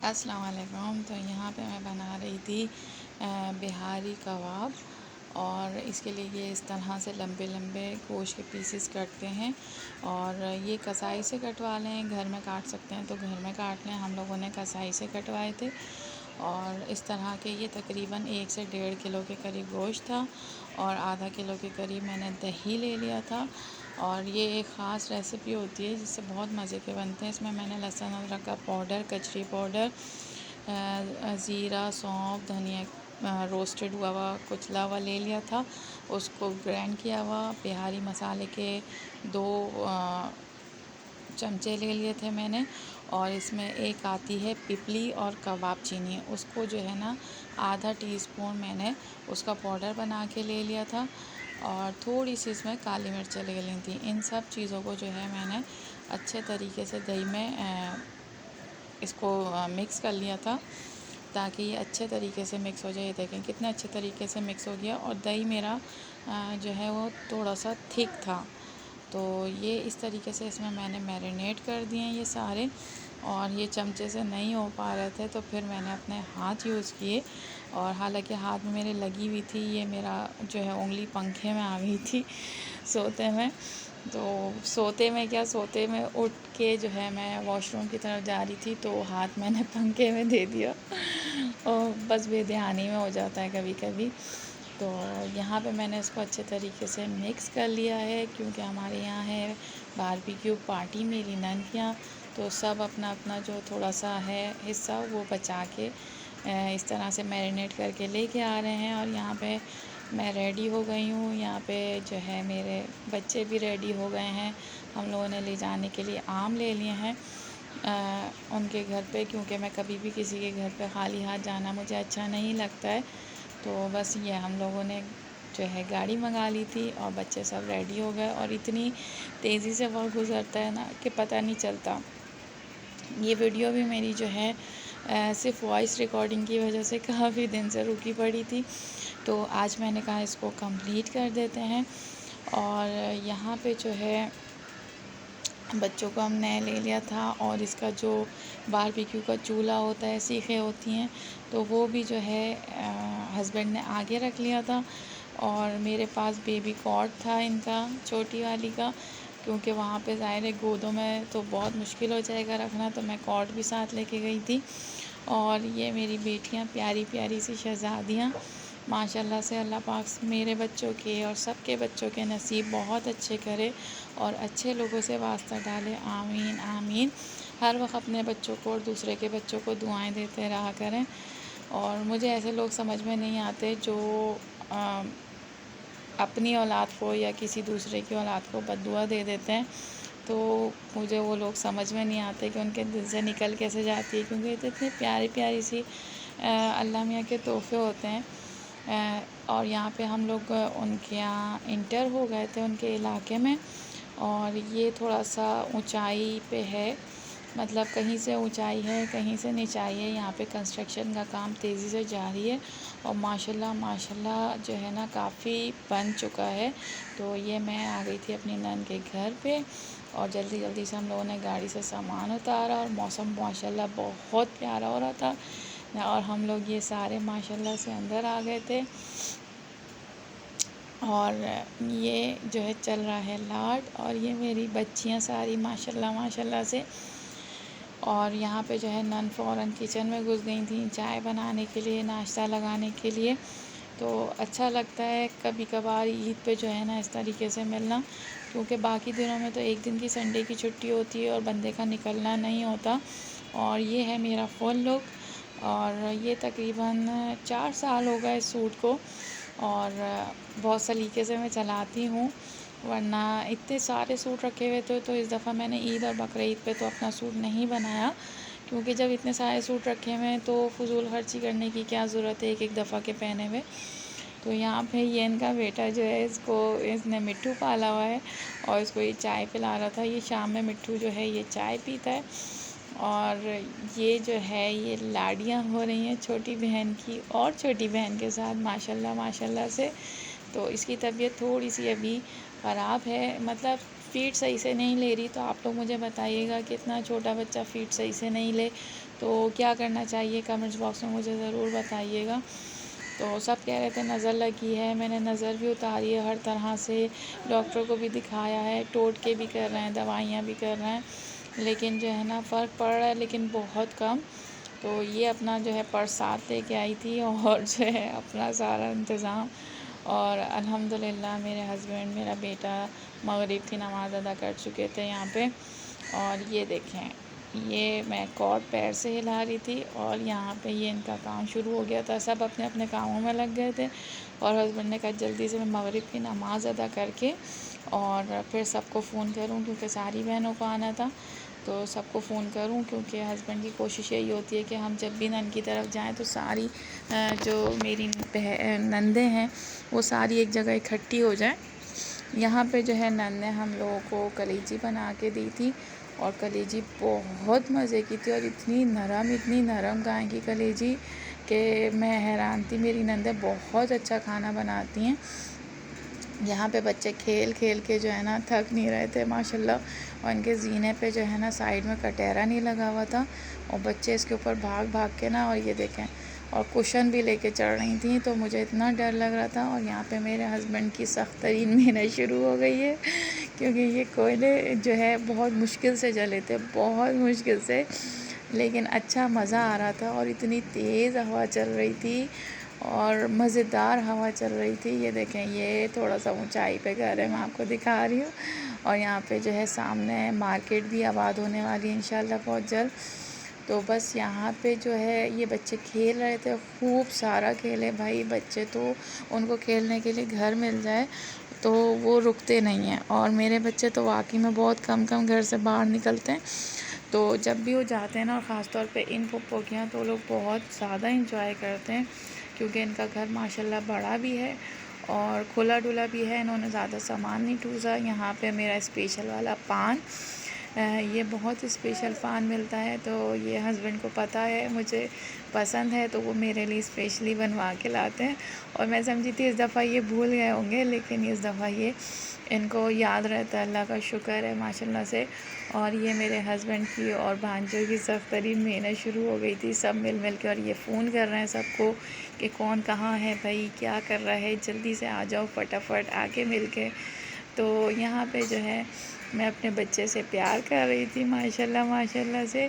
अस्सलाम वालेकुम। तो यहाँ पे मैं बना रही थी बिहारी कबाब। और इसके लिए ये इस तरह से लंबे लंबे गोश्त के पीसेस कटते हैं। और ये कसाई से कटवा लें, घर में काट सकते हैं तो घर में काट लें। हम लोगों ने कसाई से कटवाए थे। और इस तरह के ये तकरीबन 1 से 1.5 किलो के करीब गोश्त था। और आधा किलो के करीब मैंने दही ले लिया था। और ये एक ख़ास रेसिपी होती है जिससे बहुत मज़े के बनते हैं। इसमें मैंने लहसुन अदरक का पाउडर, कचरी पाउडर, ज़ीरा, सौंफ, धनिया रोस्टेड हुआ कुचला हुआ ले लिया था। उसको ग्राइंड किया हुआ बिहारी मसाले के 2 चमचे ले लिए थे मैंने। और इसमें एक आती है पिपली और कबाब चीनी, उसको जो है ना आधा टीस्पून मैंने उसका पाउडर बना के ले लिया था। और थोड़ी सी इसमें काली मिर्च ले ली थी। इन सब चीज़ों को जो है मैंने अच्छे तरीके से दही में इसको मिक्स कर लिया था ताकि ये अच्छे तरीके से मिक्स हो जाए। देखें कितने अच्छे तरीके से मिक्स हो गया। और दही मेरा जो है वो थोड़ा सा थिक था। तो ये इस तरीके से इसमें मैंने मैरिनेट कर दिए ये सारे। और ये चमचे से नहीं हो पा रहे थे तो फिर मैंने अपने हाथ यूज़ किए। और हालांकि हाथ में मेरे लगी हुई थी, ये मेरा जो है उंगली पंखे में आ गई थी सोते में। तो सोते में उठ के जो है मैं वॉशरूम की तरफ जा रही थी तो हाथ मैंने पंखे में दे दिया और बस बेध्यानी में हो जाता है कभी कभी। तो यहाँ पे मैंने इसको अच्छे तरीके से मिक्स कर लिया है क्योंकि हमारे यहाँ है बारबेक्यू पार्टी मेरी नंद के यहाँ। तो सब अपना अपना जो थोड़ा सा है हिस्सा वो बचा के इस तरह से मैरिनेट करके लेके आ रहे हैं। और यहाँ पे मैं रेडी हो गई हूँ। यहाँ पे जो है मेरे बच्चे भी रेडी हो गए हैं। हम लोगों ने ले जाने के लिए आम ले लिए हैं उनके घर पे, क्योंकि मैं कभी भी किसी के घर पे खाली हाथ जाना मुझे अच्छा नहीं लगता है। तो बस ये हम लोगों ने जो है गाड़ी मंगा ली थी और बच्चे सब रेडी हो गए। और इतनी तेज़ी से वक्त गुज़रता है ना कि पता नहीं चलता। ये वीडियो भी मेरी जो है सिर्फ वॉइस रिकॉर्डिंग की वजह से काफ़ी दिन से रुकी पड़ी थी। तो आज मैंने कहा इसको कंप्लीट कर देते हैं। और यहाँ पे जो है बच्चों को हमने ले लिया था। और इसका जो बारबेक्यू का चूल्हा होता है, सीखें होती हैं, तो वो भी जो है हस्बैंड ने आगे रख लिया था। और मेरे पास बेबी कॉट था इनका, छोटी वाली का, क्योंकि वहाँ पे ज़ाहिर है गोदों में तो बहुत मुश्किल हो जाएगा रखना, तो मैं कॉट भी साथ लेके गई थी। और ये मेरी बेटियाँ प्यारी प्यारी सी शहज़ादियाँ माशाल्लाह से। अल्लाह पाक मेरे बच्चों के और सबके बच्चों के नसीब बहुत अच्छे करे और अच्छे लोगों से वास्ता डाले। आमीन आमीन। हर वक्त अपने बच्चों को और दूसरे के बच्चों को दुआएं देते रहा करें। और मुझे ऐसे लोग समझ में नहीं आते जो अपनी औलाद को या किसी दूसरे की औलाद को बद्दुआ दे देते हैं। तो मुझे वो लोग समझ में नहीं आते कि उनके दिल से निकल कैसे जाती है, क्योंकि ये तो इतनी प्यारी प्यारी सी अल्लाह मियाँ के तोहफ़े होते हैं। और यहाँ पे हम लोग उनके यहाँ इंटर हो गए थे उनके इलाके में। और ये थोड़ा सा ऊंचाई पे है, मतलब कहीं से ऊंचाई है कहीं से निचाई है। यहाँ पे कंस्ट्रक्शन का काम तेज़ी से जारी है और माशाल्लाह माशाल्लाह जो है ना काफ़ी बन चुका है। तो ये मैं आ गई थी अपनी नंद के घर पे और जल्दी जल्दी से हम लोगों ने गाड़ी से सामान उतारा। और मौसम माशाल्लाह बहुत प्यारा हो रहा था और हम लोग ये सारे माशाल्लाह से अंदर आ गए थे। और ये जो है चल रहा है लाट। और ये मेरी बच्चियाँ सारी माशाल्लाह माशाल्लाह से। और यहाँ पे जो है नन फ़ौरन किचन में घुस गई थी चाय बनाने के लिए, नाश्ता लगाने के लिए। तो अच्छा लगता है कभी कभार ईद पे जो है ना इस तरीके से मिलना, क्योंकि बाकी दिनों में तो एक दिन की संडे की छुट्टी होती है और बंदे का निकलना नहीं होता। और ये है मेरा फुल लुक। और ये तकरीबन 4 साल हो गए सूट को और बहुत सलीके से मैं चलाती हूँ, वरना इतने सारे सूट रखे हुए थे। तो इस दफ़ा मैंने ईद और बकरीद पे तो अपना सूट नहीं बनाया, क्योंकि जब इतने सारे सूट रखे हुए हैं तो फ़ुज़ूल खर्ची करने की क्या ज़रूरत है एक एक दफ़ा के पहने हुए। तो यहाँ पे ये इनका बेटा जो है इसने मिट्ठू पाला हुआ है और इसको ये चाय पिला रहा था। ये शाम में मिट्ठू जो है ये चाय पीता है। और ये जो है ये लाड़ियाँ हो रही हैं छोटी बहन की और छोटी बहन के साथ माशाल्लाह माशाल्लाह से। तो इसकी तबीयत थोड़ी सी अभी ख़राब है, मतलब फ़ीड सही से नहीं ले रही। तो आप लोग मुझे बताइएगा कि इतना छोटा बच्चा फ़ीड सही से नहीं ले तो क्या करना चाहिए कमेंट्स बॉक्स में मुझे ज़रूर बताइएगा। तो सब कह रहे थे नज़र लगी है, मैंने नज़र भी उतारी है हर तरह से, डॉक्टर को भी दिखाया है, टोटके भी कर रहे हैं, दवाइयाँ भी कर रहे हैं, लेकिन जो है ना फ़र्क पड़ रहा है लेकिन बहुत कम। तो ये अपना जो है पर्स साथ लेके आई थी और जो है अपना सारा इंतज़ाम, और अल्हम्दुलिल्लाह मेरे हस्बैंड, मेरा बेटा मगरिब की नमाज़ अदा कर चुके थे यहाँ पे। और ये देखें, ये मैं कॉर्ड पैर से हिला रही थी और यहाँ पे ये इनका काम शुरू हो गया था। सब अपने अपने कामों में लग गए थे और हस्बैंड ने कहा जल्दी से मैं मगरिब की नमाज़ अदा करके और फिर सबको फ़ोन करूँ, क्योंकि सारी बहनों को आना था, तो सबको फ़ोन करूं, क्योंकि हस्बैंड की कोशिश यही होती है कि हम जब भी नन की तरफ जाएं तो सारी जो मेरी नंदे हैं वो सारी एक जगह इकट्ठी हो जाएं। यहाँ पे जो है नन ने हम लोगों को कलेजी बना के दी थी और कलेजी बहुत मज़े की थी और इतनी नरम गाय की कलेजी कि मैं हैरान थी। मेरी नंदें बहुत अच्छा खाना बनाती हैं। यहाँ पे बच्चे खेल खेल के जो है ना थक नहीं रहे थे माशाल्लाह, और इनके जीने पे जो है ना साइड में कटहरा नहीं लगा हुआ था और बच्चे इसके ऊपर भाग भाग के ना, और ये देखें, और कुशन भी लेके चढ़ रही थी, तो मुझे इतना डर लग रहा था। और यहाँ पे मेरे हस्बैंड की सख्त तरीन मेहनत शुरू हो गई है, क्योंकि ये कोयले जो है बहुत मुश्किल से जले थे, बहुत मुश्किल से, लेकिन अच्छा मज़ा आ रहा था और इतनी तेज़ हवा चल रही थी और मज़ेदार हवा चल रही थी। ये देखें, ये थोड़ा सा ऊंचाई पे घर है, मैं आपको दिखा रही हूँ, और यहाँ पे जो है सामने मार्केट भी आबाद होने वाली है इंशाल्लाह बहुत जल्द। तो बस यहाँ पे जो है ये बच्चे खेल रहे थे, खूब सारा खेले भाई बच्चे, तो उनको खेलने के लिए घर मिल जाए तो वो रुकते नहीं हैं। और मेरे बच्चे तो वाकई में बहुत कम घर से बाहर निकलते हैं, तो जब भी वो जाते हैं ना, और ख़ास तौर पे इन पप्पो के यहाँ, तो लोग बहुत ज़्यादा इंजॉय करते हैं, क्योंकि इनका घर माशाल्लाह बड़ा भी है और खुला डुला भी है। इन्होंने ज़्यादा सामान नहीं ठूसा। यहाँ पे मेरा स्पेशल वाला पान, ये बहुत स्पेशल पान मिलता है, तो ये हस्बैंड को पता है मुझे पसंद है, तो वो मेरे लिए स्पेशली बनवा के लाते हैं। और मैं समझी थी इस दफ़ा ये भूल गए होंगे, लेकिन इस दफ़ा ये इनको याद रहता है, अल्लाह का शुक्र है माशाल्लाह से। और ये मेरे हस्बैंड की और भांजों की सख्त तरीन मेहनत शुरू हो गई थी, सब मिल के, और ये फ़ोन कर रहे हैं सबको कि कौन कहाँ है भाई, क्या कर रहा है, जल्दी से आ जाओ फटाफट आके मिल के। तो यहाँ पे जो है मैं अपने बच्चे से प्यार कर रही थी माशाल्लाह से,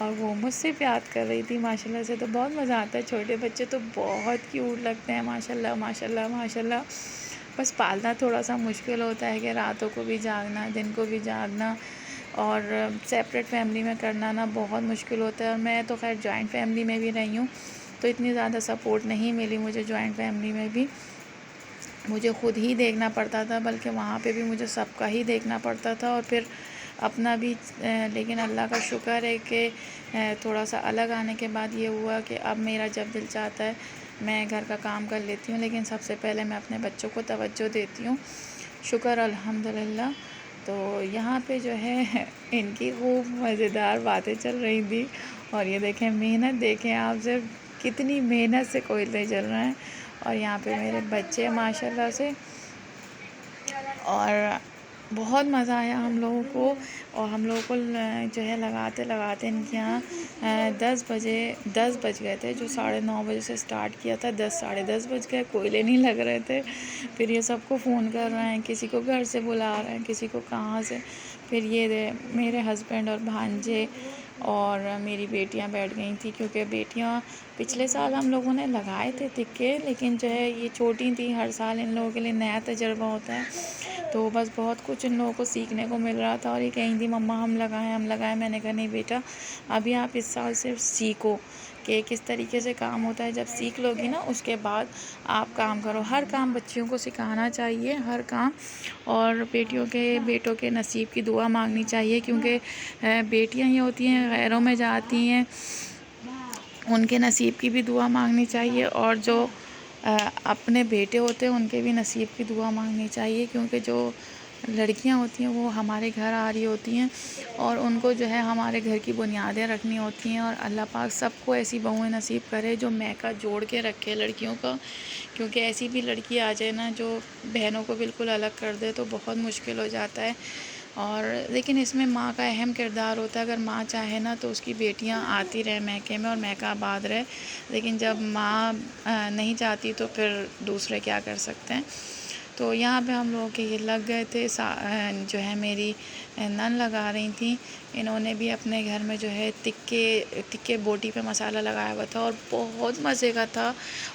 और वो मुझसे प्यार कर रही थी माशाल्लाह से। तो बहुत मज़ा आता है, छोटे बच्चे तो बहुत क्यूट लगते हैं माशाल्लाह। बस पालना थोड़ा सा मुश्किल होता है कि रातों को भी जागना, दिन को भी जागना, और सेपरेट फैमिली में करना ना बहुत मुश्किल होता है। और मैं तो खैर जॉइंट फैमिली में भी रही हूँ, तो इतनी ज़्यादा सपोर्ट नहीं मिली मुझे जॉइंट फैमिली में भी, मुझे ख़ुद ही देखना पड़ता था, बल्कि वहाँ पे भी मुझे सबका ही देखना पड़ता था और फिर अपना भी। लेकिन अल्लाह का शुक्र है कि थोड़ा सा अलग आने के बाद ये हुआ कि अब मेरा जब दिल चाहता है मैं घर का काम कर लेती हूँ, लेकिन सबसे पहले मैं अपने बच्चों को तवज्जो देती हूँ, शुक्र अल्हम्दुलिल्लाह। तो यहाँ पे जो है इनकी खूब मज़ेदार बातें चल रही थी, और ये देखें मेहनत, देखें आप सिर्फ कितनी मेहनत से कोयले जल रहे हैं। और यहाँ पे मेरे बच्चे माशाल्लाह से, और बहुत मज़ा आया हम लोगों को। और हम लोगों को जो है लगाते इनके यहाँ 10 बज गए थे, जो 9:30 बजे से स्टार्ट किया था, 10 साढ़े 10 बज गए, कोयले नहीं लग रहे थे। फिर ये सबको फ़ोन कर रहे हैं, किसी को घर से बुला रहे हैं, किसी को कहाँ से। फिर ये मेरे हस्बैंड और भांजे और मेरी बेटियां बैठ गई थी, क्योंकि बेटियां पिछले साल हम लोगों ने लगाए थे टिक्के, लेकिन जो है ये छोटी थी, हर साल इन लोगों के लिए नया तजुर्बा होता है, तो बस बहुत कुछ इन लोगों को सीखने को मिल रहा था। और ये कहीं थी मम्मा हम लगाएं। मैंने कहा नहीं बेटा, अभी आप इस साल सिर्फ सीखो कि किस तरीके से काम होता है, जब सीख लोगी ना उसके बाद आप काम करो। हर काम बच्चियों को सिखाना चाहिए, हर काम। और बेटों के नसीब की दुआ मांगनी चाहिए, क्योंकि बेटियां ही होती हैं गैरों में जाती हैं, उनके नसीब की भी दुआ मांगनी चाहिए, और जो अपने बेटे होते हैं उनके भी नसीब की दुआ मांगनी चाहिए, क्योंकि जो लड़कियां होती हैं वो हमारे घर आ रही होती हैं और उनको जो है हमारे घर की बुनियादें रखनी होती हैं। और अल्लाह पाक सबको ऐसी बहुएं नसीब करे जो मैका जोड़ के रखे लड़कियों का, क्योंकि ऐसी भी लड़की आ जाए ना जो बहनों को बिल्कुल अलग कर दे तो बहुत मुश्किल हो जाता है। और लेकिन इसमें माँ का अहम किरदार होता है। अगर माँ चाहे ना तो उसकी बेटियाँ आती रहे मैके में और मैका आबाद रहे, लेकिन जब माँ नहीं चाहती तो फिर दूसरे क्या कर सकते हैं। तो यहाँ पे हम लोगों के ये लग गए थे। जो है मेरी नन लगा रही थी, इन्होंने भी अपने घर में जो है तिक्के बोटी पे मसाला लगाया हुआ था और बहुत मज़े का था।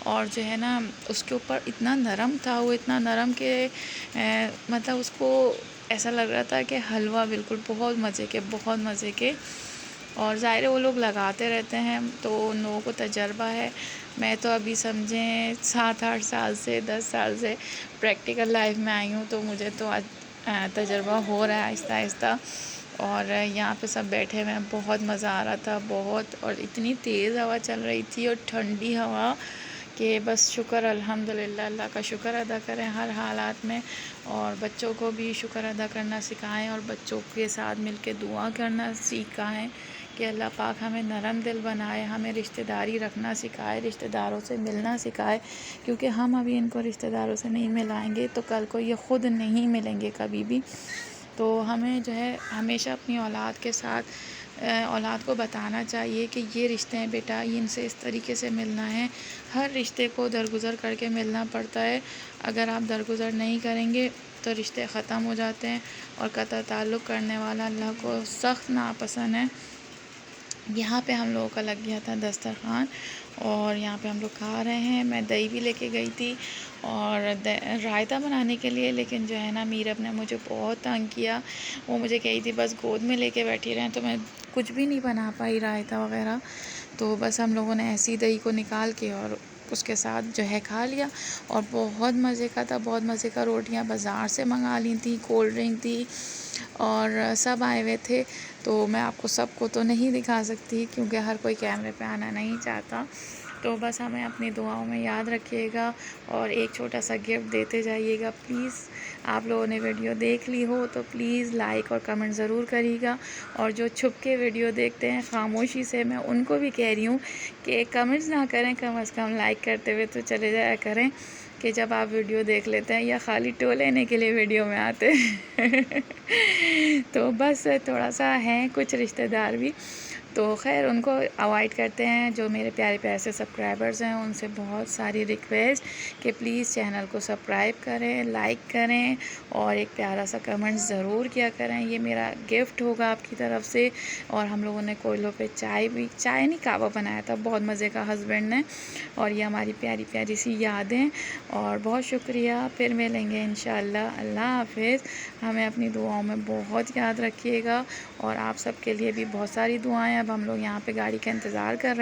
और जो है ना उसके ऊपर इतना नरम था वो, इतना नरम कि मतलब उसको ऐसा लग रहा था कि हलवा, बिल्कुल बहुत मज़े के, बहुत मज़े के। और ज़ाहिर है वो लोग लगाते रहते हैं तो उन लोगों को तजर्बा है। मैं तो अभी समझें 7-8 साल से 10 साल से प्रैक्टिकल लाइफ में आई हूँ, तो मुझे तो आज तजर्बा हो रहा है आहिस्ता आहिस्ता। और यहाँ पे सब बैठे हुए हैं, बहुत मज़ा आ रहा था बहुत। और इतनी तेज़ हवा चल रही थी और ठंडी हवा कि बस शुक्र अल्हम्दुलिल्लाह, अल्लाह का शुक्र अदा करें हर हालात में। और बच्चों को भी शुक्र अदा करना सिखाएं और बच्चों के साथ मिलके दुआ करना सिखाएं कि अल्लाह पाक हमें नरम दिल बनाए, हमें रिश्तेदारी रखना सिखाए, रिश्तेदारों से मिलना सिखाए। क्योंकि हम अभी इनको रिश्तेदारों से नहीं मिलाएंगे तो कल को ये ख़ुद नहीं मिलेंगे कभी भी। तो हमें जो है हमेशा अपनी औलाद के साथ औलाद को बताना चाहिए कि ये रिश्ते हैं बेटा, इनसे इस तरीके से मिलना है। हर रिश्ते को दरगुज़र करके मिलना पड़ता है। अगर आप दरगुज़र नहीं करेंगे तो रिश्ते ख़त्म हो जाते हैं और क़त्ल ताल्लुक़ करने वाला अल्लाह को सख्त नापसंद है। यहाँ पे हम लोगों का लग गया था दस्तरख़्वान और यहाँ पे हम लोग खा रहे हैं। मैं दही भी लेके गई थी और रायता बनाने के लिए, लेकिन जो है ना मीरब ने मुझे बहुत तंग किया। वो मुझे कही थी बस गोद में लेके बैठी रहें, तो मैं कुछ भी नहीं बना पाई रायता वगैरह। तो बस हम लोगों ने ऐसी दही को निकाल के और उसके साथ जो है खा लिया और बहुत मज़े का था, बहुत मज़े का। रोटियाँ बाज़ार से मंगा ली थी, कोल्ड ड्रिंक थी और सब आए हुए थे। तो मैं आपको सबको तो नहीं दिखा सकती क्योंकि हर कोई कैमरे पे आना नहीं चाहता। तो बस हमें अपनी दुआओं में याद रखिएगा और एक छोटा सा गिफ्ट देते जाइएगा प्लीज़। आप लोगों ने वीडियो देख ली हो तो प्लीज़ लाइक और कमेंट ज़रूर करिएगा। और जो छुप के वीडियो देखते हैं खामोशी से, मैं उनको भी कह रही हूँ कि कमेंट्स ना करें, कम से कम लाइक करते हुए तो चले जाया करें कि जब आप वीडियो देख लेते हैं या खाली टो लेने के लिए वीडियो में आते हैं। तो बस थोड़ा सा हैं कुछ रिश्तेदार भी, तो खैर उनको अवॉइड करते हैं। जो मेरे प्यारे प्यारे से सब्सक्राइबर्स हैं उनसे बहुत सारी रिक्वेस्ट कि प्लीज़ चैनल को सब्सक्राइब करें, लाइक करें और एक प्यारा सा कमेंट ज़रूर किया करें। ये मेरा गिफ्ट होगा आपकी तरफ से। और हम लोगों ने कोयलों पे चाय नहीं कहवा बनाया था, बहुत मज़े का हस्बैंड ने। और ये हमारी प्यारी प्यारी सी यादें। और बहुत शुक्रिया, फिर मिलेंगे इंशाअल्लाह। अल्लाह हाफ़िज़। हमें अपनी दुआओं में बहुत याद रखिएगा और आप सबके लिए भी बहुत सारी दुआएं। अब हम लोग यहाँ पे गाड़ी का इंतज़ार कर रहे हैं।